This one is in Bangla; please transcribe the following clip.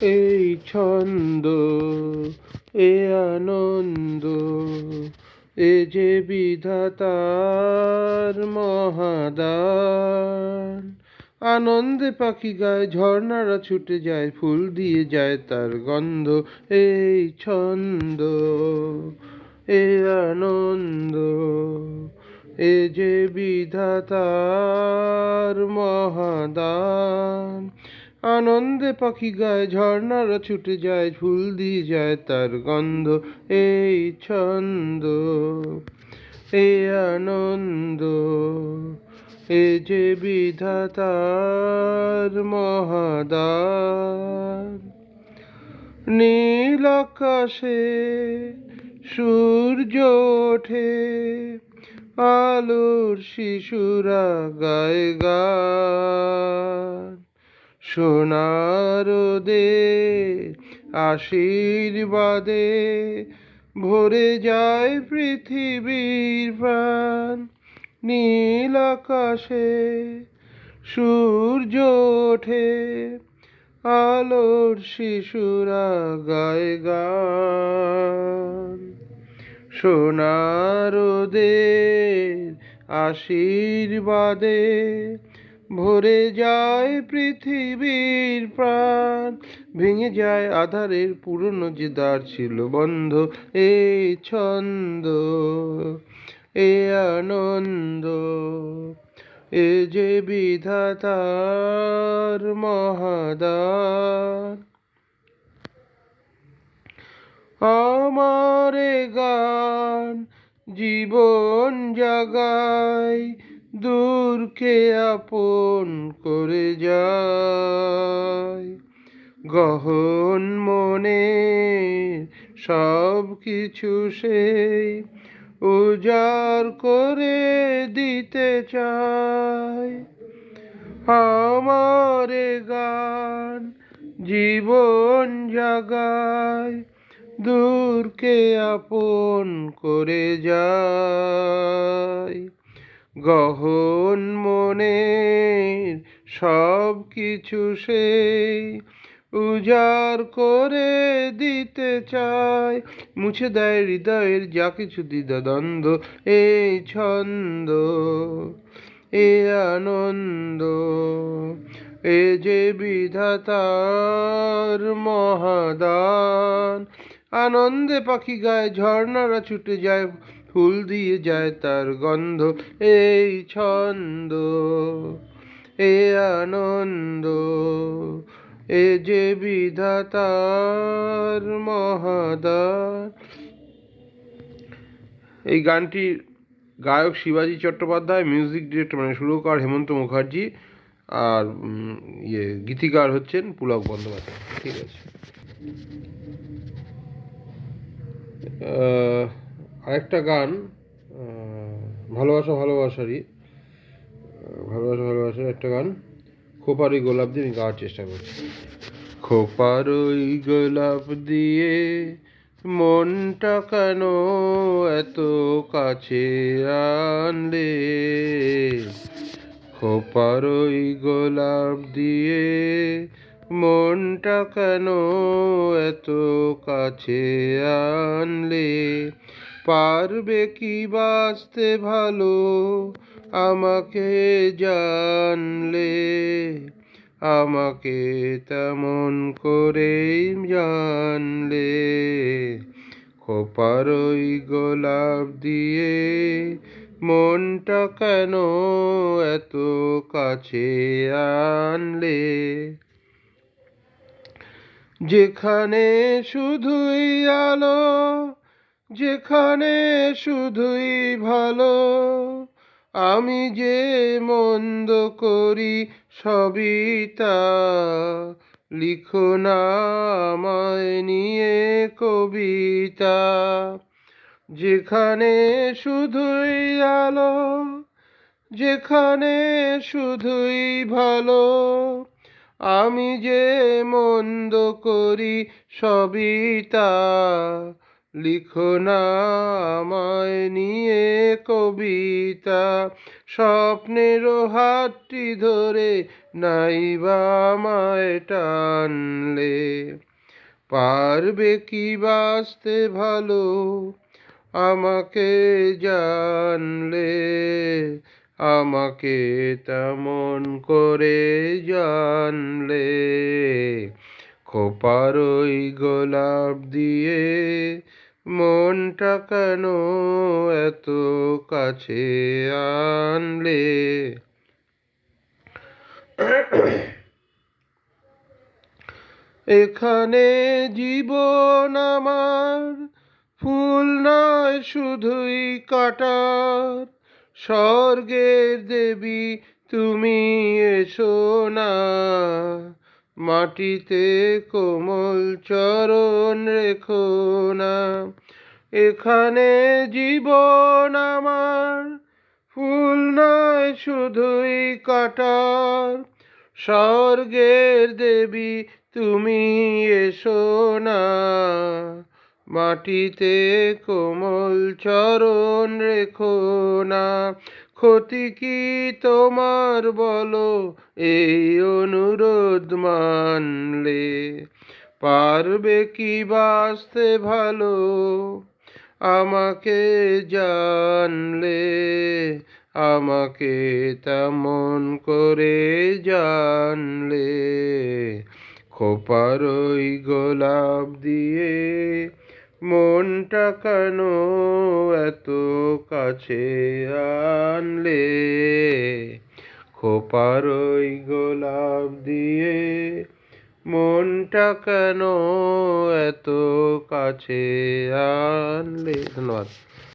এই ছন্দ, এ আনন্দ, এ যে বিধাতার মহাদান। আনন্দে পাখি গায়, ঝর্ণারা ছুটে যায়, ফুল দিয়ে যায় তার গন্ধ। এই ছন্দ, এ আনন্দ, এ যে বিধাতার মহাদান। আনন্দে পাখি গায়, ঝর্ণারা ছুটে যায়, ফুল দিয়ে যায় তার গন্ধ। এই ছন্দ, এই আনন্দ, এ যে বিধাতার মহাদান। নীল আকাশে সূর্য ওঠে, আলোর শিশুরা গায় গান। সোনার রোদে আশীর্বাদে ভরে যায় পৃথিবীর প্রাণ। নীল আকাশে সূর্য ওঠে, আলোর শিশুরা গায় গান। সোনার রোদের আশীর্বাদে ভরে যায় পৃথিবীর প্রাণ। ভেঙে যায় আধারের পুরনো যে দ্বার ছিল বন্ধ। এই ছন্দ, এ আনন্দ, এ যে বিধাতার মহাদান। আমারে গান জীবন জাগায়, দূরকে আপন করে যায়। গহন মনে সব কিছু সেই উজাড় করে দিতে চায়। আমারে গান জীবন জাগায়, দূরকে আপন করে যায়। গহন মনের সব কিছু সেই উজাড় করে দিতে চায়। মুছে দেয় হৃদয়ের যা কিছু দ্বিধাদ্বন্দ্ব। এই ছন্দ, এ আনন্দ, এ যে বিধাতার মহাদান। আনন্দে পাখি গায়, ঝর্ণারা ছুটে যায়, ফুল দিয়ে যায় তার গন্ধ। এই ছন্দ, এ আনন্দ, এ যে বিধাতার মহাদান। এই গানটির গায়ক শিবাজি চট্টোপাধ্যায়, মিউজিক ডিরেক্টর মানে সুরকার হেমন্ত মুখার্জি, আর গীতিকার হচ্ছেন পুলক বন্দ্যোপাধ্যায়। ঠিক আছে। আরেকটা গান, ভালোবাসার একটা গান, খোপার ওই গোলাপ দিয়ে আমি গাওয়ার চেষ্টা করছি। খোপার ওই গোলাপ দিয়ে মনটা কেন এত কাছে আনলে? খোপার ওই গোলাপ দিয়ে মনটা কেন এত কাছে আনলে? পারবে কি বাঁচতে ভালো আমাকে জানলে? আমাকে তেমন করেই জানলে? খোপার ওই গোলাপ দিয়ে মনটা কেন এত কাছে আনলে? যেখানে শুধুই আলো, যেখানে শুধুই ভালো, আমি যে মন্দ করি সবই তা লিখো না আমায় নিয়ে কবিতা। যেখানে শুধুই আলো, যেখানে শুধুই ভালো, আমি যে মন্দ করি সবই তা লিখো না আমায় নিয়ে কবিতা, স্বপ্নেরও হাতটি ধরে নাইবা আমায় টানলে। পারবে কি বাঁচতে ভালো আমাকে জানলে, আমাকে তেমন করে জানলে। খোপার ওই গোলাপ দিয়ে মনটা কেন এত কাছে আনলে। এখানে জীবন আমার ফুল নয় শুধুই কাটার, স্বর্গের দেবী তুমি এসো না, মাটিতে কোমল চরণ রেখো না। এখানে জীবন আমার ফুল নয় শুধুই কাটার, স্বর্গের দেবী তুমি এসো না, মাটিতে কোমল চরণ রেখো না। ক্ষতি কি তোমার বলো এই অনুরোধ মানলে, পারবে কি বাঁচতে ভালো আমাকে জানলে, আমাকে তেমন করে জানলে। খোপার ওই গোলাপ দিয়ে মনটা কেন এত কাছে আনলে। খোপার ওই গোলাপ দিয়ে মনটা কেন এত কাছে আনলে। ধন্যবাদ।